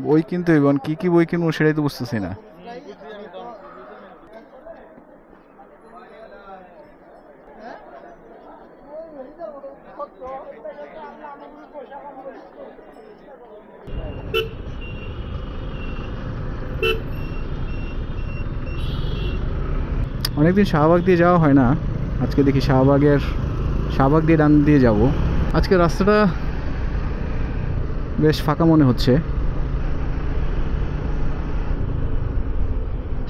বই কিনতে হইব, কি কি বই কিনবো সেটাই তো বুঝতেছি না। অনেকদিন শাহবাগ দিয়ে যাওয়া হয় না, আজকে দেখি শাহবাগ দিয়ে ডান দিয়ে যাব। আজকে রাস্তাটা বেশ ফাঁকা মনে হচ্ছে,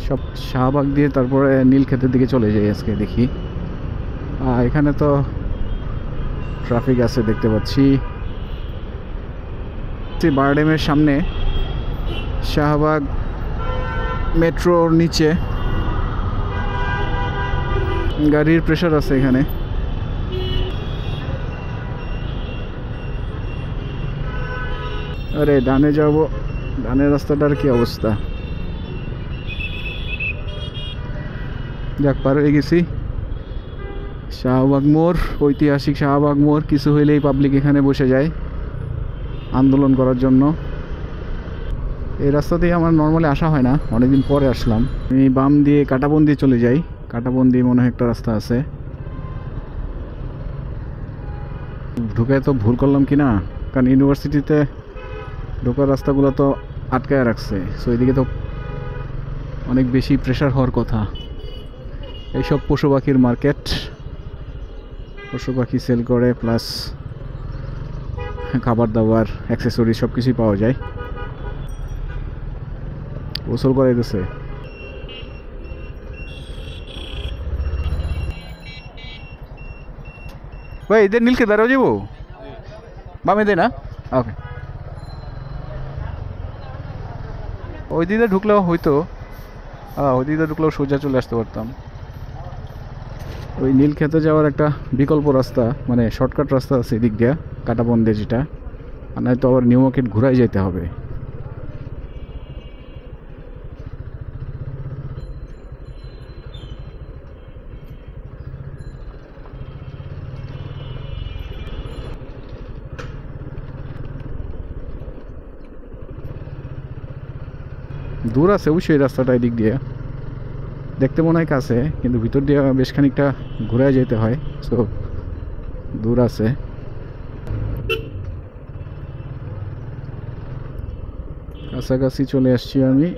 সব শাহবাগ দিয়ে তারপরে নীলক্ষেতের দিকে চলে যাই আজকে দেখি। এখানে তো ট্রাফিক আছে দেখতে পাচ্ছি। বারডেমের সামনে শাহবাগ মেট্রোর নিচে গাড়ির প্রেসার আছে এখানে। আরে ডানে যাব, ডানের রাস্তাটার কি অবস্থা। যাক, পার হয়ে গেছি শাহবাগ মোড়, ঐতিহাসিক শাহবাগ মোড়। কিছু হইলেই পাবলিক এখানে বসে যায় আন্দোলন করার জন্য। এই রাস্তা দিয়ে আমার নর্মালি আসা হয় না, অনেকদিন পরে আসলাম। আমি বাম দিয়ে কাঁটাবন দিয়ে চলে যাই, কাঁটাবন দিয়ে মনে হয় একটা রাস্তা আছে। ঢুকে তো ভুল করলাম কি না, কারণ ইউনিভার্সিটিতে ঢোকার রাস্তাগুলো তো আটকায় রাখছে, সো এদিকে তো অনেক বেশি প্রেশার হওয়ার কথা। এইসব পশু পাখির মার্কেট, পশু পাখি সেল করে, প্লাস খাবার দাবার অ্যাক্সেসরি সব কিছুই পাওয়া যায়। গোসল করে গেছে। ভাই এদের নীলকে বেরো যাবো বামে দে না। ওকে, ওই দিকে ঢুকলেও হয়তো, ওই দিকে ঢুকলেও সোজা চলে আসতে পারতাম। ওই নীলক্ষেতে যাওয়ার একটা বিকল্প রাস্তা, মানে শর্টকাট রাস্তা আছে এদিক দিয়ে, কাঁটাবন দিয়ে, যেটা আর নয়তো আবার নিউ মার্কেট ঘুরাই যেতে হবে। দূর আছে অবশ্যই রাস্তাটা এদিক দিয়ে, দেখতে মনে হয় কাছে, কিন্তু ভিতর দিয়ে বেশ খানিকটা ঘুরায় যেতে হয়, সো দূর আছে। কাছাকাছি চলে আসছি আমি।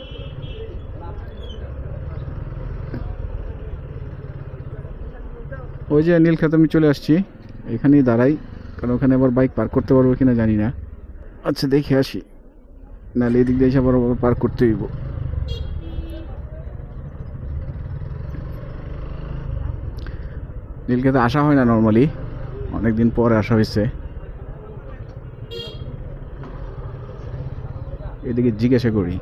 ওই যে নীলক্ষেত আমি চলে আসছি, এখানেই দাঁড়াই, কারণ ওখানে আবার বাইক পার্ক করতে পারবো কিনা জানি না। আচ্ছা দেখে আসি, নাহলে এদিক দিয়ে এসে আবার পার্ক করতে হইব। নীলক্ষেতে আসা হয় না নর্মালি, অনেকদিন পরে আসা হয়েছে। এদিকে জিজ্ঞাসা করি।